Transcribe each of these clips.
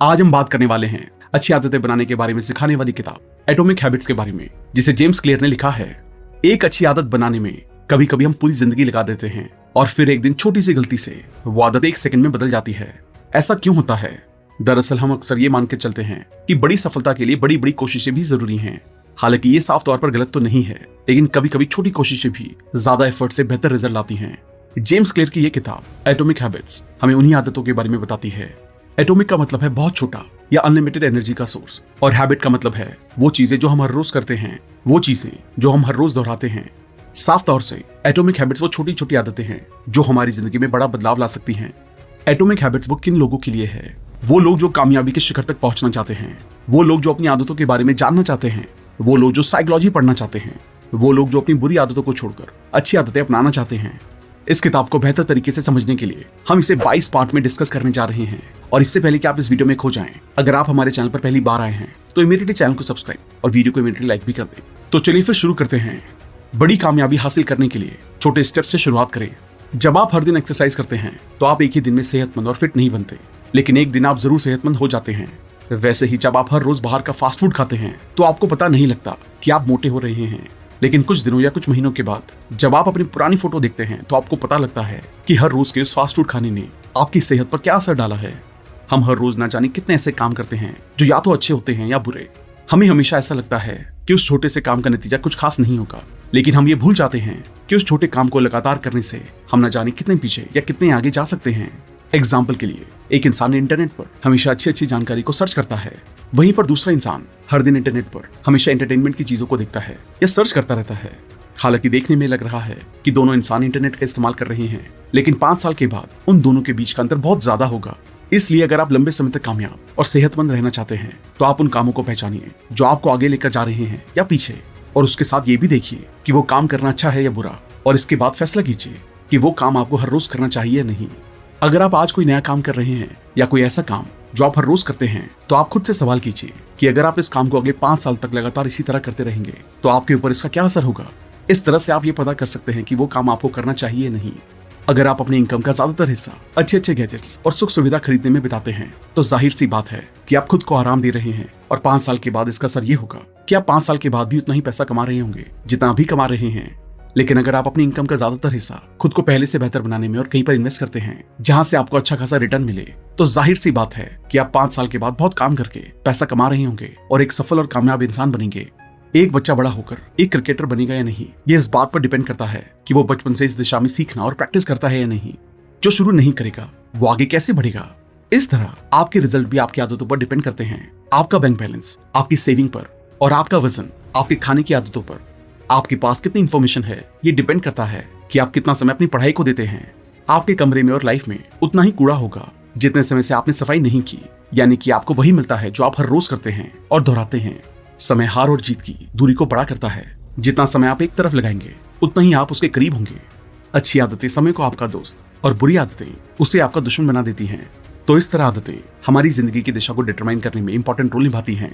आज हम बात करने वाले हैं अच्छी आदतें बनाने के बारे में सिखाने वाली किताब एटॉमिक हैबिट्स के बारे में, जिसे जेम्स क्लियर ने लिखा है। एक अच्छी आदत बनाने में कभी कभी हम पूरी जिंदगी लगा देते हैं और फिर एक दिन छोटी सी गलती से वो आदत एक सेकंड में बदल जाती है। ऐसा क्यों होता है? दरअसल हम अक्सर ये मान के चलते हैं कि बड़ी सफलता के लिए बड़ी बड़ी कोशिशें भी जरूरी हैं। हालांकि ये साफ तौर पर गलत तो नहीं है, लेकिन कभी कभी छोटी कोशिशें भी ज्यादा एफर्ट से बेहतर रिजल्ट लाती हैं। जेम्स क्लियर की ये किताब एटॉमिक हैबिट्स हमें उन्हीं आदतों के बारे में बताती है। एटॉमिक का मतलब है बहुत छोटा या अनलिमिटेड एनर्जी का सोर्स, और हैबिट का मतलब है वो चीजें जो हम हर रोज करते हैं, वो चीजें जो हम हर रोज दोहराते हैं। साफ तौर से एटॉमिक हैबिट्स वो छोटी छोटी आदतें हैं जो हमारी जिंदगी में बड़ा बदलाव ला सकती हैं। एटॉमिक हैबिट्स वो किन लोगों के लिए है? वो लोग जो कामयाबी के शिखर तक पहुंचना चाहते हैं, वो लोग जो अपनी आदतों के बारे में जानना चाहते हैं, वो लोग जो साइकोलॉजी पढ़ना चाहते हैं, वो लोग जो अपनी बुरी आदतों को छोड़कर अच्छी आदतें अपनाना चाहते हैं। इस किताब को बेहतर तरीके से समझने के लिए हम इसे 22 पार्ट में डिस्कस करने जा रहे हैं। और इससे पहले कि आप इस वीडियो में खो जाएं, अगर आप हमारे चैनल पर पहली बार आए हैं तो इमीडिएटली चैनल को सब्सक्राइब और वीडियो को इमीडिएटली लाइक भी कर दें। तो चलिए फिर शुरू करते हैं। बड़ी कामयाबी हासिल करने के लिए छोटे स्टेप से शुरुआत करें। जब आप हर दिन एक्सरसाइज करते हैं तो आप एक ही दिन में सेहतमंद और फिट नहीं बनते, लेकिन एक दिन आप जरूर सेहतमंद हो जाते हैं। वैसे ही जब आप हर रोज बाहर का फास्ट फूड खाते हैं तो आपको पता नहीं लगता कि आप मोटे हो रहे हैं, लेकिन कुछ दिनों या कुछ महीनों के बाद जब आप अपनी पुरानी फोटो देखते हैं तो आपको पता लगता है कि हर रोज के उस फास्ट फूड खाने ने आपकी सेहत पर क्या असर डाला है। हम हर रोज ना जाने कितने ऐसे काम करते हैं जो या तो अच्छे होते हैं या बुरे। हमें हमेशा ऐसा लगता है कि उस छोटे से काम का नतीजा कुछ खास नहीं होगा, लेकिन हम ये भूल जाते हैं कि उस छोटे काम को लगातार करने से हम ना जाने कितने पीछे या कितने आगे जा सकते हैं। एग्जाम्पल के लिए, एक इंसान इंटरनेट पर हमेशा अच्छी जानकारी को सर्च करता है, वहीं पर दूसरा इंसान हर दिन इंटरनेट पर हमेशा एंटरटेनमेंट की चीजों को देखता है या सर्च करता रहता है। हालांकि देखने में लग रहा है कि दोनों इंसान इंटरनेट का इस्तेमाल कर रहे हैं, लेकिन 5 साल के बाद उन दोनों के बीच का अंतर बहुत ज्यादा होगा। इसलिए अगर आप लंबे समय तक कामयाब और सेहतमंद रहना चाहते हैं तो आप उन कामों को पहचानिए जो आपको आगे लेकर जा रहे हैं या पीछे, और उसके साथ ये भी देखिए कि वो काम करना अच्छा है या बुरा, और इसके बाद फैसला कीजिए कि वो काम आपको हर रोज करना चाहिए या नहीं। अगर आप आज कोई नया काम कर रहे हैं या कोई ऐसा काम जो आप हर रोज करते हैं, तो आप खुद से सवाल कीजिए कि अगर आप इस काम को अगले 5 साल तक लगातार इसी तरह करते रहेंगे तो आपके ऊपर इसका क्या असर होगा। इस तरह से आप ये पता कर सकते हैं कि वो काम आपको करना चाहिए या नहीं। अगर आप अपनी इनकम का ज्यादातर हिस्सा अच्छे गैजेट्स और सुख सुविधा खरीदने में बिताते हैं तो जाहिर सी बात है कि आप खुद को आराम दे रहे हैं, और 5 साल के बाद इसका असर ये होगा कि आप 5 साल के बाद भी उतना ही पैसा कमा रहे होंगे जितना अभी कमा रहे हैं। लेकिन अगर आप अपनी इनकम का ज्यादातर हिस्सा खुद को पहले से बेहतर बनाने में और कहीं पर इन्वेस्ट करते हैं जहां से आपको अच्छा खासा रिटर्न मिले, तो जाहिर सी बात है कि आप 5 साल के बाद बहुत काम करके पैसा कमा रहे होंगे और एक सफल और कामयाब इंसान बनेंगे। एक बच्चा बड़ा होकर एक क्रिकेटर बनेगा या नहीं, ये इस बात पर डिपेंड करता है कि वो बचपन से इस दिशा में सीखना और प्रैक्टिस करता है या नहीं। जो शुरू नहीं करेगा वो आगे कैसे बढ़ेगा? इस तरह आपके रिजल्ट भी आपकी आदतों पर डिपेंड करते हैं। आपका बैंक बैलेंस आपकी सेविंग पर, और आपका वजन आपके खाने की आदतों पर। आपके पास कितनी इंफॉर्मेशन है ये डिपेंड करता है कि आप कितना समय अपनी पढ़ाई को देते हैं। आपके कमरे में और लाइफ में उतना ही कूड़ा होगा जितने समय से आपने सफाई नहीं की, यानी कि आपको वही मिलता है जो आप हर रोज करते हैं और दोहराते हैं। समय हार और जीत की दूरी को बड़ा करता है। जितना समय आप एक तरफ लगाएंगे उतना ही आप उसके करीब होंगे। अच्छी आदतें समय को आपका दोस्त और बुरी आदतें उसे आपका दुश्मन बना देती हैं। तो इस तरह आदतें हमारी जिंदगी की दिशा को डिटरमाइन करने में इंपॉर्टेंट रोल निभाती हैं।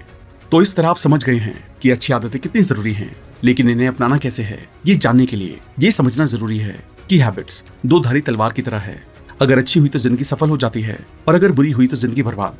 तो इस तरह आप समझ गए हैं कि अच्छी आदतें कितनी जरूरी हैं, लेकिन इन्हें अपनाना कैसे है ये जानने के लिए ये समझना जरूरी है कि हैबिट्स 2 धारी तलवार की तरह है। अगर अच्छी हुई तो जिंदगी सफल हो जाती है, और अगर बुरी हुई तो जिंदगी बर्बाद।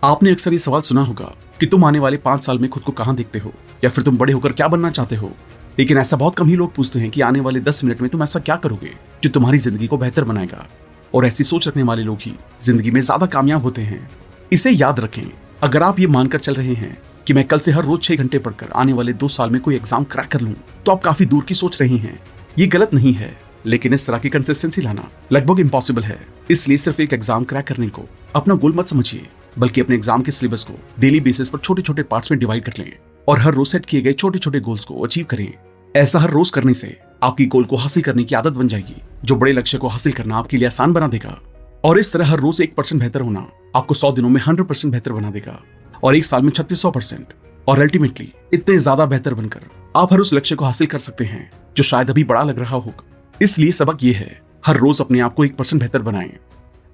आपने अक्सर ये सवाल सुना होगा कि तुम आने वाले 5 साल में खुद को कहां देखते हो, या फिर तुम बड़े होकर क्या बनना चाहते हो। लेकिन ऐसा बहुत कम ही लोग पूछते हैं कि आने वाले 10 मिनट में तुम ऐसा क्या करोगे जो तुम्हारी जिंदगी को बेहतर बनाएगा। और ऐसी सोच रखने वाले लोग ही जिंदगी में ज्यादा कामयाब होते हैं। इसे याद रखें। अगर आप ये मानकर चल रहे हैं कि मैं कल से हर रोज 6 घंटे पढ़कर आने वाले 2 साल में कोई एग्जाम क्रैक कर लूं, तो आप काफी दूर की सोच रहे हैं। ये गलत नहीं है, लेकिन इस तरह की कंसिस्टेंसी लाना लगभग इम्पॉसिबल है। इसलिए सिर्फ एक एग्जाम क्रैक करने को अपना गोल मत समझिए, बल्कि अपने एग्जाम के सिलेबस को डेली बेसिस पर छोटे छोटे पार्ट्स में डिवाइड कर लें और हर रोज सेट किए गए छोटे छोटे गोल्स को अचीव करें। ऐसा हर रोज करने से आपकी गोल को हासिल करने की आदत बन जाएगी, जो बड़े लक्ष्य को हासिल करना आपके लिए आसान बना देगा। और इस तरह हर रोज 1% बेहतर होना आपको 100 दिनों में 100% बेहतर बना देगा, और एक साल में 3600%, और अल्टीमेटली इतने ज्यादा बेहतर बनकर आप हर उस लक्ष्य को हासिल कर सकते हैं जो शायद अभी बड़ा लग रहा होगा। इसलिए सबक ये है, हर रोज अपने आप को 1% बेहतर बनाएं।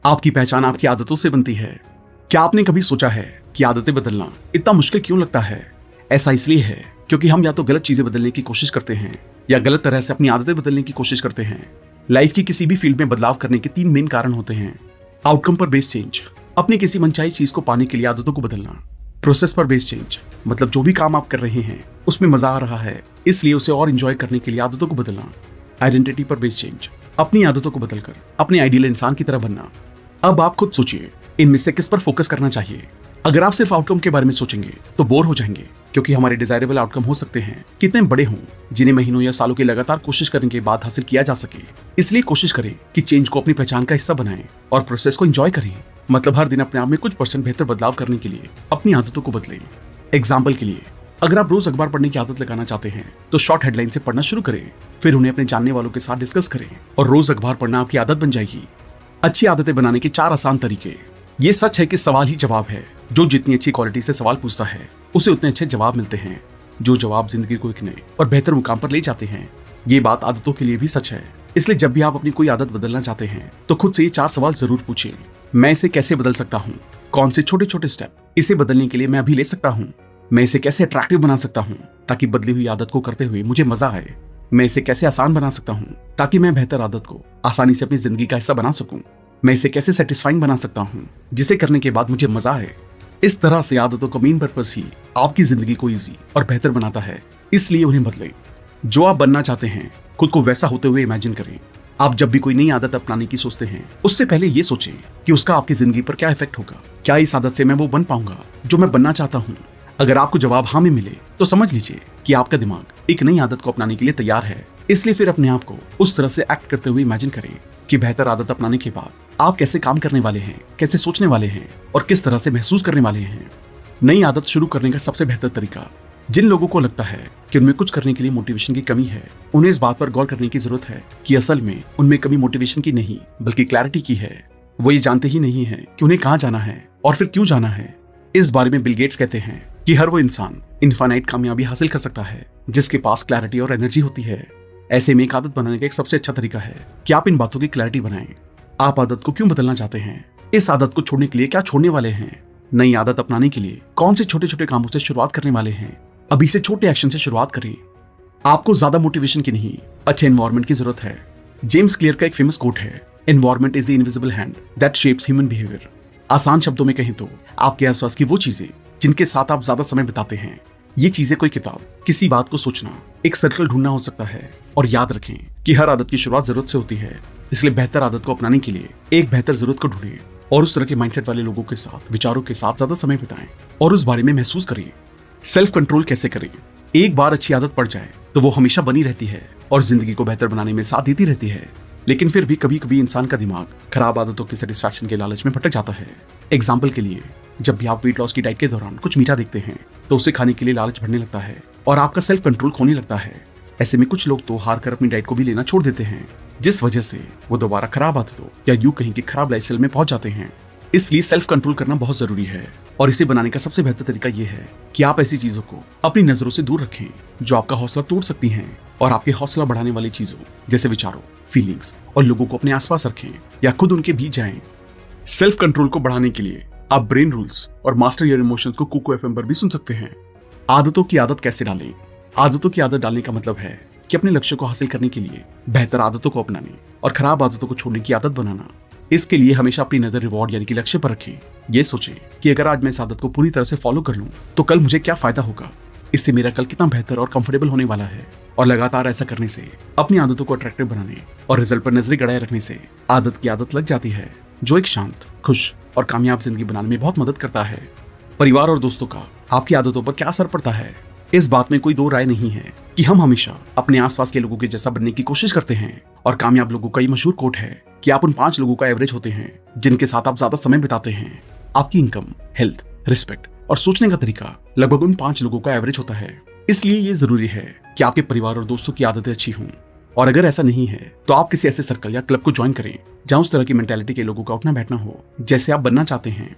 आपकी पहचान आपकी आदतों से बनती है। क्या आपने कभी सोचा है कि आदतें बदलना इतना मुश्किल क्यों लगता है? ऐसा इसलिए है क्योंकि हम या तो गलत चीजें बदलने की कोशिश करते हैं या गलत तरह से अपनी आदतें बदलने की कोशिश करते हैं। लाइफ की किसी भी फील्ड में बदलाव करने के 3 मेन कारण होते हैं: आउटकम पर बेस्ड चेंज, अपनी किसी मनचाही चीज को पाने के लिए आदतों को बदलना। प्रोसेस पर बेस्ड चेंज, मतलब जो भी काम आप कर रहे हैं उसमें मजा आ रहा है, इसलिए उसे और एंजॉय करने के लिए आदतों को बदलना। आइडेंटिटी पर बेस्ड चेंज, अपनी आदतों को बदलकर अपने आइडियल इंसान की तरह बनना। अब आप खुद सोचिए, इनमें से किस पर फोकस करना चाहिए। अगर आप सिर्फ आउटकम के बारे में सोचेंगे तो बोर हो जाएंगे, क्योंकि हमारे डिजायरेबल आउटकम हो सकते हैं कितने बड़े हों, जिन्हें महीनों या सालों की लगातार कोशिश करने के बाद हासिल किया जा सके। इसलिए कोशिश करें कि चेंज को अपनी पहचान का हिस्सा बनाएं और प्रोसेस को एंजॉय करें। मतलब हर दिन अपने आप में कुछ % बेहतर बदलाव करने के लिए अपनी आदतों को बदलें। एग्जाम्पल के लिए, अगर आप रोज अखबार पढ़ने की आदत लगाना चाहते हैं तो शॉर्ट हेडलाइन से पढ़ना शुरू करें, फिर उन्हें अपने जानने वालों के साथ डिस्कस करें और रोज अखबार पढ़ना आपकी आदत बन जाएगी। अच्छी आदतें बनाने के 4 आसान तरीके। ये सच है कि सवाल ही जवाब है। जो जितनी अच्छी क्वालिटी से सवाल पूछता है उसे उतने अच्छे जवाब मिलते हैं, जो जवाब जिंदगी को एक नए और बेहतर मुकाम पर ले जाते हैं। ये बात आदतों के लिए भी सच है। इसलिए जब भी आप अपनी कोई आदत बदलना चाहते हैं तो खुद से ये 4 सवाल जरूर पूछिए। मैं इसे कैसे बदल सकता हूँ? कौन से छोटे छोटे स्टेप इसे बदलने के लिए मैं अभी ले सकता हूँ? मैं इसे कैसे अट्रैक्टिव बना सकता हूँ ताकि बदली हुई आदत को करते हुए मुझे मजा आए? मैं इसे कैसे आसान बना सकता हूँ ताकि मैं बेहतर आदत को आसानी से अपनी जिंदगी का हिस्सा बना सकूं? मैं इसे कैसे सेटिस्फाइंग बना सकता हूँ जिसे करने के बाद मुझे मजा आए? इस तरह से आदतों का मेन पर्पस ही आपकी जिंदगी को इजी और बेहतर बनाता है, इसलिए उन्हें बदलें। जो आप बनना चाहते हैं खुद को वैसा होते हुए इमेजिन करें। आप जब भी कोई नई आदत अपनाने की सोचते हैं उससे पहले ये सोचें कि उसका आपकी जिंदगी पर क्या इफेक्ट होगा। क्या इस आदत से मैं वो बन पाऊंगा जो मैं बनना चाहता हूँ? अगर आपको जवाब हाँ में मिले तो समझ लीजिए कि आपका दिमाग एक नई आदत को अपनाने के लिए तैयार है। इसलिए फिर अपने आप को उस तरह से एक्ट करते हुए इमेजिन करें कि बेहतर आदत अपनाने के बाद आप कैसे काम करने वाले हैं, कैसे सोचने वाले हैं और किस तरह से महसूस करने वाले हैं। नई आदत शुरू करने का सबसे बेहतर तरीका, जिन लोगों को लगता है कि उनमें कुछ करने के लिए मोटिवेशन की कमी है, उन्हें इस बात पर गौर करने की जरूरत है कि असल में उनमें कमी मोटिवेशन की नहीं बल्कि क्लैरिटी की है। वो ये जानते ही नहीं है कि उन्हें कहाँ जाना है और फिर क्यों जाना है। इस बारे में बिल गेट्स कहते हैं कि हर वो इंसान इनफाइनाइट कामयाबी हासिल कर सकता है जिसके पास क्लैरिटी और एनर्जी होती है। ऐसे में एक आदत बनाने का एक सबसे अच्छा तरीका है कि आप इन बातों की क्लैरिटी बनाएं। आप आदत को क्यों बदलना चाहते हैं? इस आदत को छोड़ने के लिए क्या छोड़ने वाले हैं? नई आदत अपनाने के लिए कौन से छोटे छोटे कामों से शुरुआत करने वाले हैं? अभी से छोटे एक्शन से शुरुआत करें। आपको ज्यादा मोटिवेशन की नहीं, अच्छे एनवायरनमेंट की जरूरत है। जेम्स क्लियर का एक फेमस कोट है, environment is the invisible hand that shapes human behaviour. आसान शब्दों में कहें तो आपके आसपास की वो चीजें जिनके साथ आप ज्यादा समय बिताते हैं। ये चीजें कोई किताब, किसी बात को सोचना, एक सर्कल ढूंढना हो सकता है। और याद रखें कि हर आदत की शुरुआत जरूरत से होती है। इसलिए बेहतर आदत को अपनाने के लिए एक बेहतर जरूरत को ढूंढें और उस तरह के माइंडसेट वाले लोगों के साथ, विचारों के साथ ज्यादा समय बिताएं और उस बारे में महसूस करें। सेल्फ कंट्रोल कैसे करें? एक बार अच्छी आदत पड़ जाए तो वो हमेशा बनी रहती है और जिंदगी को बेहतर बनाने में साथ देती रहती है। लेकिन फिर भी कभी कभी इंसान का दिमाग खराब आदतों की सेटिस्फैक्शन के लालच में भटक जाता है। एग्जाम्पल के लिए, जब भी आप वेट लॉस की डाइट के दौरान कुछ मीठा देखते हैं तो उसे खाने के लिए लालच बढ़ने लगता है और आपका सेल्फ कंट्रोल खोने लगता है। ऐसे में कुछ लोग तो हार कर अपनी डाइट को भी लेना छोड़ देते हैं, जिस वजह से वो दोबारा खराब आदतों या यूं कहीं कि खराब लाइफस्टाइल में पहुंच जाते हैं। इसलिए सेल्फ कंट्रोल करना बहुत जरूरी है और इसे बनाने का सबसे बेहतर तरीका यह है कि आप ऐसी चीजों को अपनी नजरों से दूर रखें जो आपका हौसला तोड़ सकती हैं और आपके हौसला बढ़ाने वाली चीजों जैसे विचारों, फीलिंग्स और लोगों को अपने आसपास रखें या खुद उनके बीच जाएं। सेल्फ कंट्रोल को बढ़ाने के लिए आप ब्रेन रूल्स और मास्टर योर इमोशंस को कुको एफएम पर भी सुन सकते हैं। आदतों की आदत कैसे डालें? आदतों की आदत डालने का मतलब है कि अपने लक्ष्य को हासिल करने के लिए बेहतर आदतों को अपनाने और खराब आदतों को छोड़ने की आदत बनाना। इसके लिए हमेशा अपनी नजर रिवॉर्ड यानी कि लक्ष्य पर रखें। ये सोचें कि अगर आज मैं इस आदत को पूरी तरह से फॉलो कर लूं तो कल मुझे क्या फायदा होगा, इससे मेरा कल कितना बेहतर और कंफर्टेबल होने वाला है। और लगातार ऐसा करने से अपनी आदतों को अट्रैक्टिव बनाने और रिजल्ट पर नजरें गड़ाए रखने से आदत की आदत लग जाती है, जो एक शांत, खुश और कामयाब जिंदगी बनाने में बहुत मदद करता है। परिवार और दोस्तों का आपकी आदतों पर क्या असर पड़ता है, इस बात में कोई दो राय नहीं है कि हम हमेशा अपने आसपास के लोगों के जैसा बनने की कोशिश करते हैं। और कामयाब लोगों का ये मशहूर कोट है कि आप उन 5 लोगों का एवरेज होते हैं जिनके साथ आप ज्यादा समय बिताते हैं। आपकी इनकम, हेल्थ, रिस्पेक्ट और सोचने का तरीका लगभग उन 5 लोगों का एवरेज होता है। इसलिए ये जरूरी है कि आपके परिवार और दोस्तों की आदतें अच्छी हों। और अगर ऐसा नहीं है तो आप किसी ऐसे सर्कल या क्लब को ज्वाइन करें जहां उस तरह की मेंटालिटी के लोगों का उठना बैठना हो जैसे आप बनना चाहते हैं।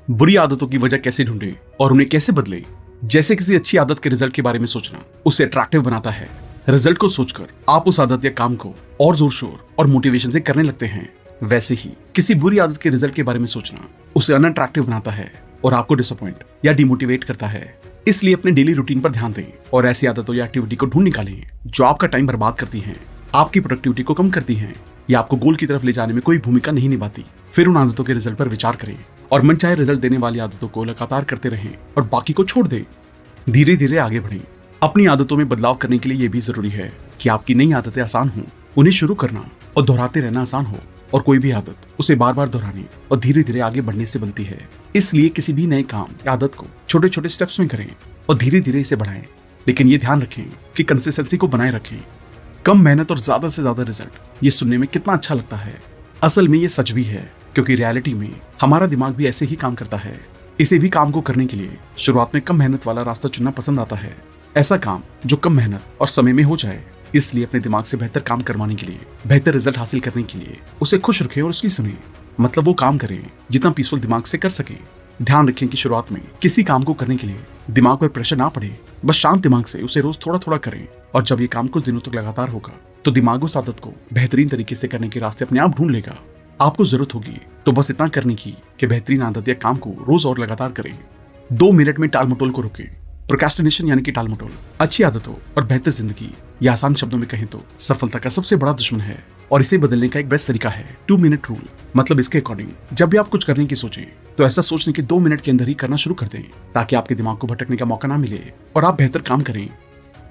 बुरी आदतों की वजह कैसे ढूंढें और उन्हें कैसे बदलें? जैसे किसी अच्छी आदत के रिजल्ट के बारे में सोचना उसे अट्रैक्टिव बनाता है। रिजल्ट को सोचकर आप उस आदत या काम को और जोर शोर और मोटिवेशन से करने लगते हैं। वैसे ही किसी बुरी आदत के रिजल्ट के बारे में सोचना उसे अनअट्रैक्टिव बनाता है और आपको डिसअपॉइंट या डिमोटिवेट करता है। इसलिए अपने डेली रूटीन पर ध्यान दें और ऐसी आदतों या एक्टिविटी को ढूंढ निकालें जो आपका टाइम बर्बाद करती हैं, आपकी प्रोडक्टिविटी को कम करती हैं या आपको गोल की तरफ ले जाने में कोई भूमिका नहीं निभाती। फिर उन आदतों के रिजल्ट पर विचार करें और मनचाहे रिजल्ट देने वाली आदतों को लगातार करते रहें और बाकी को छोड़ दें। धीरे धीरे आगे बढ़ें। अपनी आदतों में बदलाव करने के लिए यह भी जरूरी है कि आपकी नई आदतें आसान हों, उन्हें शुरू करना और दोहराते रहना आसान हो। और कोई भी आदत उसे बार बार दोहराने और धीरे धीरे आगे बढ़ने से बनती है। इसलिए किसी भी नए काम या आदत को छोटे छोटे स्टेप्स में करें और धीरे धीरे इसे बढ़ाएं। लेकिन ये ध्यान रखें कि कंसिस्टेंसी को बनाए रखें। कम मेहनत और ज्यादा से ज्यादा रिजल्ट, ये सुनने में कितना अच्छा लगता है। असल में ये सच भी है, क्योंकि रियलिटी में हमारा दिमाग भी ऐसे ही काम करता है। इसे भी काम को करने के लिए शुरुआत में कम मेहनत वाला रास्ता चुनना पसंद आता है। ऐसा काम जो कम मेहनत और समय में हो जाए। इसलिए अपने दिमाग से बेहतर काम करवाने के लिए, बेहतर रिजल्ट हासिल करने के लिए उसे खुश रखें और उसकी सुने। मतलब वो काम करें जितना पीसफुल दिमाग से कर सके। ध्यान रखें कि शुरुआत में किसी काम को करने के लिए दिमाग पर प्रेशर ना पड़े। बस शांत दिमाग से उसे रोज थोड़ा थोड़ा करें। और जब ये काम कुछ दिनों तक लगातार होगा तो दिमाग उस आदत को बेहतरीन तरीके से करने के रास्ते अपने आप ढूंढ लेगा। आपको जरूरत होगी तो बस इतना करने की कि बेहतरीन आदत या काम को रोज और लगातार करें। 2 मिनट में टाल मटोल को रोकें। प्रोक्रेस्टिनेशन यानी कि टाल मटोल अच्छी आदतों और बेहतर जिंदगी, या आसान शब्दों में कहें तो सफलता का सबसे बड़ा दुश्मन है। और इसे बदलने का एक बेस्ट तरीका है 2 मिनट रूल। मतलब इसके अकॉर्डिंग जब भी आप कुछ करने की सोचें तो ऐसा सोचने के 2 मिनट के अंदर ही करना शुरू कर दें, ताकि आपके दिमाग को भटकने का मौका ना मिले और आप बेहतर काम करें।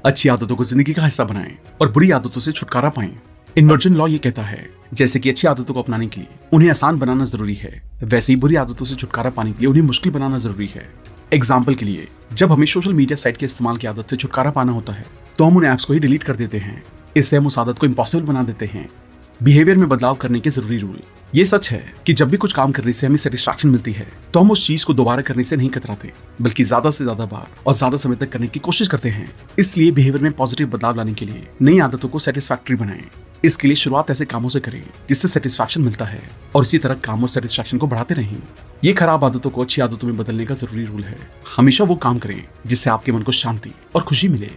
अच्छी आदतों को जिंदगी का हिस्सा बनाएं और बुरी आदतों से छुटकारा पाएं। इन्वर्जन लॉ ये कहता है, जैसे कि अच्छी आदतों को अपनाने के लिए उन्हें आसान बनाना जरूरी है, वैसे ही बुरी आदतों से छुटकारा पाने के लिए उन्हें मुश्किल बनाना जरूरी है। एग्जाम्पल के लिए, जब हमें सोशल मीडिया साइट के इस्तेमाल की आदत से छुटकारा पाना होता है तो हम उन ऐप्स को ही डिलीट कर देते हैं। इससे हम उस आदत को इम्पॉसिबल बना देते हैं। बिहेवियर में बदलाव करने के जरूरी रूल। ये सच है कि जब भी कुछ काम करने से हमें सेटिस्फैक्शन मिलती है तो हम उस चीज को दोबारा करने से नहीं कतराते, बल्कि ज्यादा से ज्यादा बार और ज्यादा समय तक करने की कोशिश करते हैं। इसलिए बिहेवियर में पॉजिटिव बदलाव लाने के लिए नई आदतों को सेटिस्फैक्टरी बनाएं। इसके लिए शुरुआत ऐसे कामों से करें जिससे सेटिस्फैक्शन मिलता है, और इसी तरह काम और सेटिस्फैक्शन को बढ़ाते रहें। ये खराब आदतों को अच्छी आदतों में बदलने का जरूरी रूल है। हमेशा वो काम करें जिससे आपके मन को शांति और खुशी मिले।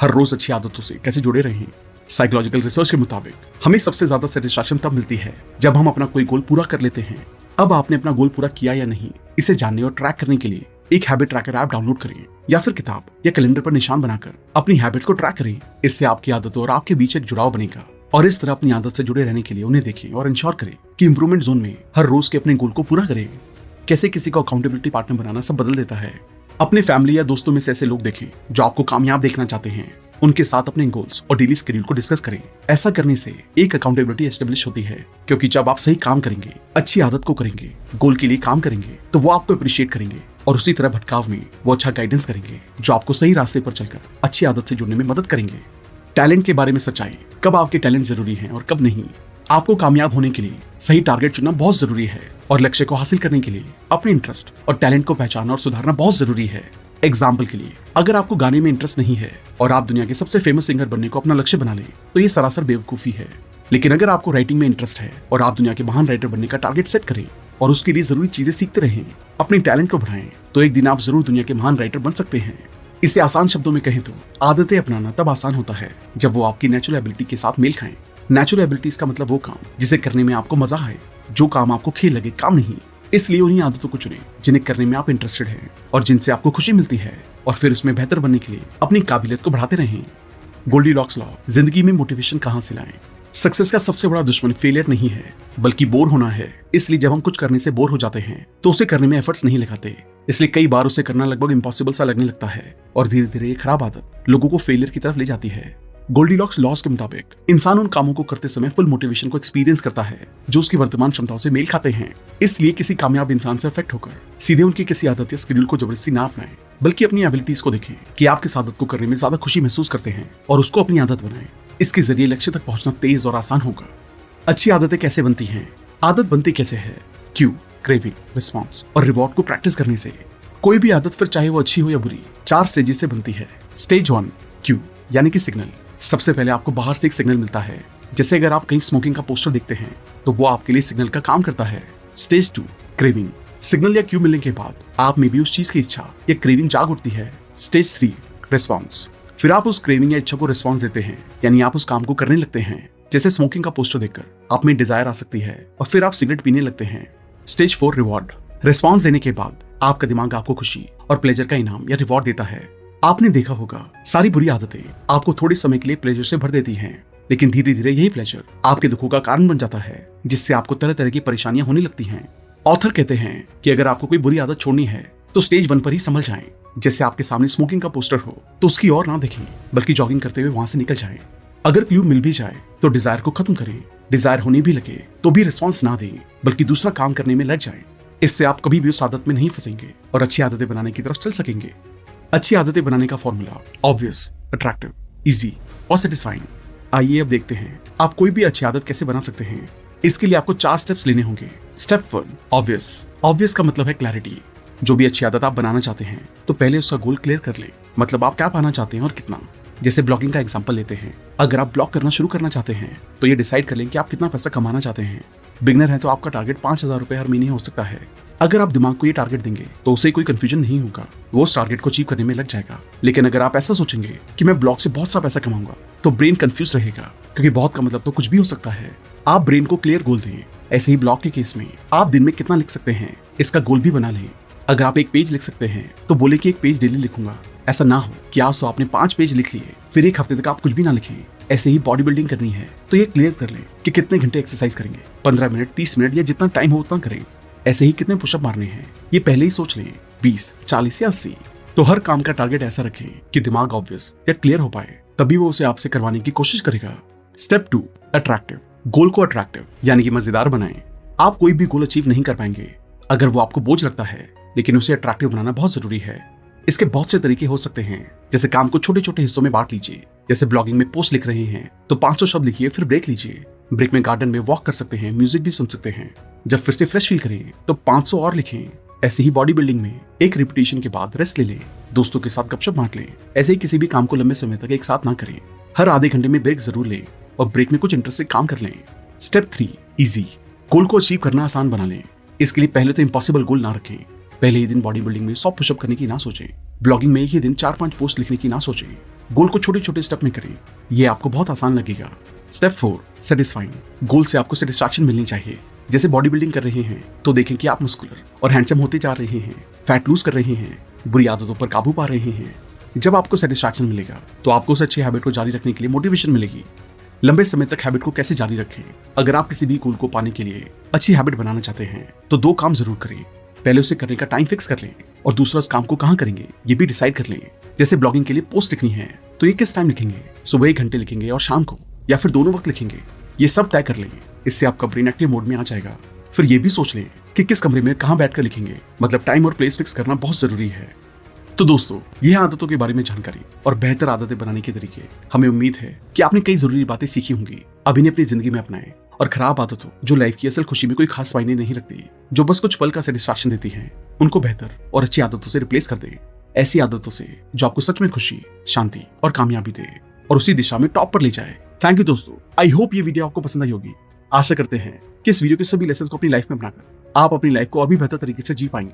हर रोज अच्छी आदतों से कैसे जुड़े रहें। साइकोलॉजिकल रिसर्च के मुताबिक हमें सबसे ज्यादा सेटिस्फैक्शन तब मिलती है जब हम अपना कोई गोल पूरा कर लेते हैं। अब आपने अपना गोल पूरा किया या नहीं, इसे जानने और ट्रैक करने के लिए एक हैबिट ट्रैकर ऐप डाउनलोड करें, या फिर किताब या कैलेंडर पर निशान बनाकर अपनी हैबिट्स को ट्रैक करें। इससे आपकी आदतों और आपके बीच एक जुड़ाव बनेगा। और इस तरह अपनी आदत से जुड़े रहने के लिए उन्हें देखें और इंश्योर करें कि इंप्रूवमेंट जोन में हर रोज के अपने गोल को पूरा करें। कैसे किसी को अकाउंटेबिलिटी पार्टनर बनाना सब बदल देता है। अपने फैमिली या दोस्तों में से ऐसे लोग देखें जो आपको कामयाब देखना चाहते हैं। उनके साथ अपने गोल्स और डेली शेड्यूल को डिस्कस करें। ऐसा करने से एक अकाउंटेबिलिटी एस्टेब्लिश होती है, क्योंकि जब आप सही काम करेंगे, अच्छी आदत को करेंगे, गोल के लिए काम करेंगे, तो वो आपको अप्रिशिएट करेंगे और उसी तरह भटकाव में वो अच्छा गाइडेंस करेंगे जो आपको सही रास्ते पर चलकर अच्छी आदत से जुड़ने में मदद करेंगे। टैलेंट के बारे में सच्चाई, कब आपके टैलेंट जरूरी हैं और कब नहीं। आपको कामयाब होने के लिए सही टारगेट चुनना बहुत जरूरी है, और लक्ष्य को हासिल करने के लिए अपने इंटरेस्ट और टैलेंट को पहचानना और सुधारना बहुत जरूरी है। एग्जाम्पल के लिए, अगर आपको गाने में इंटरेस्ट नहीं है और आप दुनिया के सबसे फेमस सिंगर बनने को अपना लक्ष्य बना लें तो ये सरासर बेवकूफी है। लेकिन अगर आपको राइटिंग में इंटरेस्ट है और आप दुनिया के महान राइटर बनने का टारगेट सेट करें और उसके लिए जरूरी चीजें सीखते रहें, अपने टैलेंट को बढ़ाएं, तो एक दिन आप जरूर दुनिया के महान राइटर बन सकते हैं। इसे आसान शब्दों में कहें तो आदतें अपनाना तब आसान होता है जब वो आपकी नेचुरल एबिलिटी के साथ मेल खाएं। नेचुरल एबिलिटीज का मतलब वो काम जिसे करने में आपको मजा आए, जो काम आपको खेल लगे, काम नहीं। इसलिए उन्हीं आदतों को चुनें जिन्हें करने में आप इंटरेस्टेड हैं और जिनसे आपको खुशी मिलती है, और फिर उसमें बेहतर बनने के लिए अपनी काबिलियत को बढ़ाते रहें। गोल्डीलॉक्स लॉ, जिंदगी में मोटिवेशन कहां से लाएं। सक्सेस का सबसे बड़ा दुश्मन फेलियर नहीं है, बल्कि बोर होना है। इसलिए जब हम कुछ करने से बोर हो जाते हैं तो उसे करने में एफर्ट्स नहीं लगाते। इसलिए कई बार उसे करना लगभग इम्पॉसिबल सा लगने लगता है, और धीरे धीरे ये खराब आदत लोगों को फेलियर की तरफ ले जाती है। गोल्डीलॉक्स लॉस के मुताबिक इंसान उन कामों को करते समय फुल मोटिवेशन को एक्सपीरियंस करता है जो उसकी वर्तमान क्षमताओं से मेल खाते हैं। इसलिए किसी कामयाब इंसान से अफेक्ट होकर सीधे उनकी किसी आदत या शेड्यूल को जबरदस्ती ना अपनाएं, बल्कि अपनी एबिलिटीज को देखें कि आप किस आदत को करने में ज्यादा खुशी महसूस करते हैं और उसको अपनी आदत बनाएं। इसके जरिए लक्ष्य तक पहुंचना तेज और आसान होगा। अच्छी आदतें कैसे बनती हैं? आदत बनती कैसे है? क्यू, क्रेविंग, रिस्पॉन्स और रिवॉर्ड को प्रैक्टिस करने से। कोई भी आदत, फिर चाहे वो अच्छी हो या बुरी, 4 स्टेजेस से बनती है। स्टेज 1 क्यू यानी कि सिग्नल। सबसे पहले आपको बाहर से एक सिग्नल मिलता है। जैसे अगर आप कहीं स्मोकिंग का पोस्टर देखते हैं तो वो आपके लिए सिग्नल का काम करता है। Stage 2 craving. सिग्नल या क्यू मिलने के बाद आप में भी उस चीज की इच्छा या क्रेविंग जाग उठती है। Stage 3 response. फिर आप उस क्रेविंग या इच्छा को रिस्पॉन्स देते हैं, यानी आप उस काम को करने लगते हैं। जैसे स्मोकिंग का पोस्टर देखकर आप में डिजायर आ सकती है और फिर आप सिगरेट पीने लगते हैं। Stage 4 reward. रिस्पॉन्स देने के बाद आपका दिमाग आपको खुशी और प्लेजर का इनाम या रिवॉर्ड देता है। आपने देखा होगा, सारी बुरी आदतें आपको थोड़े समय के लिए प्लेजर से भर देती हैं, लेकिन धीरे धीरे यही प्लेजर आपके दुखों का कारण बन जाता है, जिससे आपको तरह तरह की परेशानियां होने लगती हैं। ऑथर कहते हैं कि अगर आपको कोई बुरी आदत छोड़नी है तो स्टेज 1 पर ही संभल जाएं। जैसे आपके सामने स्मोकिंग का पोस्टर हो तो उसकी ओर ना देखें, बल्कि जॉगिंग करते हुए वहां से निकल जाएं। अगर क्लू मिल भी जाए तो डिजायर को खत्म करें। डिजायर होने भी लगे तो भी रिस्पॉन्स ना दें, बल्कि दूसरा काम करने में लग जाएं। इससे आप कभी भी उस आदत में नहीं फंसेंगे और अच्छी आदतें बनाने की तरफ चल सकेंगे। अच्छी आदतें बनाने का फॉर्मूला ऑब्वियस, अट्रैक्टिव, इजी और सेटिस्फाइंग। आइए अब देखते हैं आप कोई भी अच्छी आदत कैसे बना सकते हैं। इसके लिए आपको 4 स्टेप्स लेने होंगे। Step 1, obvious. ऑब्वियस का मतलब है क्लैरिटी। जो भी अच्छी आदत आप बनाना चाहते हैं तो पहले उसका गोल क्लियर कर लें, मतलब आप क्या पाना चाहते हैं और कितना। जैसे ब्लॉगिंग का एग्जांपल लेते हैं। अगर आप ब्लॉग करना शुरू करना चाहते हैं तो ये डिसाइड कर लें कि आप कितना पैसा कमाना चाहते हैं। बिगनर है तो आपका टारगेट 5,000 रुपए हर महीने हो सकता है। अगर आप दिमाग को ये टारगेट देंगे तो उसे कोई कंफ्यूजन नहीं होगा, वो उस टारगेट को अचीव करने में लग जाएगा। लेकिन अगर आप ऐसा सोचेंगे कि मैं ब्लॉग से बहुत सा पैसा कमाऊंगा तो ब्रेन कंफ्यूज रहेगा, क्योंकि बहुत का मतलब तो कुछ भी हो सकता है। आप ब्रेन को क्लियर गोल दें। ऐसे ही ब्लॉग के केस में आप दिन में कितना लिख सकते हैं इसका गोल भी बना लें। अगर आप 1 पेज लिख सकते हैं तो बोले कि 1 पेज डेली लिखूंगा। ऐसा ना हो कि आज तो आपने 5 पेज लिख लिए फिर 1 हफ्ते तक आप कुछ भी ना लिखें। ऐसे ही बॉडी बिल्डिंग करनी है तो ये क्लियर कर लें कि कितने घंटे एक्सरसाइज करेंगे, 15 मिनट, 30 मिनट या जितना टाइम हो उतना करें। ऐसे ही कितने पुशअप मारने हैं ये पहले ही सोच लें, 20, 40 या 80। तो हर काम का टारगेट ऐसा रखें कि दिमाग ऑब्वियस या क्लियर हो पाए, तभी वो उसे आपसे करवाने की कोशिश करेगा। Step 2, attractive. गोल को अट्रैक्टिव यानी कि मजेदार बनाएं। आप कोई भी गोल अचीव नहीं कर पाएंगे अगर वो आपको बोझ लगता है, लेकिन उसे अट्रैक्टिव बनाना बहुत जरूरी है। इसके बहुत से तरीके हो सकते हैं। जैसे काम को छोटे छोटे हिस्सों में बांट लीजिए। जैसे ब्लॉगिंग में पोस्ट लिख रहे हैं तो 500 शब्द लिखिए, फिर ब्रेक लीजिए। ब्रेक में गार्डन में वॉक कर सकते हैं, म्यूजिक भी सुन सकते हैं। जब फिर से फ्रेश फील करें तो 500 और लिखें। ऐसे ही बॉडी बिल्डिंग में एक रिपीटिशन के बाद रेस्ट ले लें, दोस्तों के साथ गपशप बांट लें। ऐसे ही किसी भी काम को लंबे समय तक एक साथ ना करें। हर आधे घंटे में ब्रेक जरूर लें और ब्रेक में कुछ इंटरेस्टिंग काम कर लें। Step 3, easy. गोल को अचीव करना आसान बना लें। इसके लिए पहले तो इम्पॉसिबल गोल ना रखें। पहले ही दिन बॉडी बिल्डिंग में 100 पुशअप करने की ना सोचें। ब्लॉगिंग में एक ही दिन 4-5 पोस्ट लिखने की ना सोचें। गोल को छोटे छोटे स्टेप में करें, ये आपको बहुत आसान लगेगा। Step 4, satisfying. गोल से आपको सेटिस्फैक्शन मिलनी चाहिए। जैसे बॉडी बिल्डिंग कर रहे हैं तो देखें कि आप मस्कुलर और हैंडसम होते जा रहे हैं, फैट लूज कर रहे हैं, बुरी आदतों पर काबू पा रहे हैं। जब आपको सेटिस्फैक्शन मिलेगा तो आपको उस अच्छी हैबिट को जारी रखने के लिए मोटिवेशन मिलेगी। लंबे समय तक हैबिट को कैसे जारी रखें। अगर आप किसी भी गोल को पाने के लिए अच्छी हैबिट बनाना चाहते हैं तो 2 काम जरूर करें। पहले उसे करने का टाइम फिक्स कर लें और दूसरा उस काम को कहाँ करेंगे ये भी डिसाइड कर लें। जैसे ब्लॉगिंग के लिए पोस्ट लिखनी है तो ये किस टाइम लिखेंगे, सुबह 1 घंटे लिखेंगे और शाम को, या फिर दोनों वक्त लिखेंगे। ये सब तय कर लें। इससे आपका ब्रेन एक्टिव मोड में आ जाएगा। फिर ये भी सोच लें कि किस कमरे में कहाँ बैठकर लिखेंगे, मतलब टाइम और प्लेस फिक्स करना बहुत जरूरी है। तो दोस्तों, यह आदतों के बारे में जानकारी और बेहतर आदतें बनाने के तरीके। हमें उम्मीद है कि आपने कई जरूरी बातें सीखी होंगी। अब इन्हें अपनी जिंदगी में अपनाएं और खराब आदतों जो लाइफ की असल खुशी में कोई खास मायने नहीं रखती, जो बस कुछ पल का सेटिस्फैक्शन देती हैं, उनको बेहतर और अच्छी आदतों से रिप्लेस कर दें। ऐसी आदतों से जो आपको सच में खुशी, शांति और कामयाबी दे और उसी दिशा में टॉप पर ले जाए। थैंक यू दोस्तों। आई होप ये वीडियो आपको पसंद आई होगी। आशा करते हैं कि इस वीडियो के सभी लेसन को अपनी लाइफ में अपनाकर आप अपनी लाइफ को और भी बेहतर तरीके से जी पाएंगे।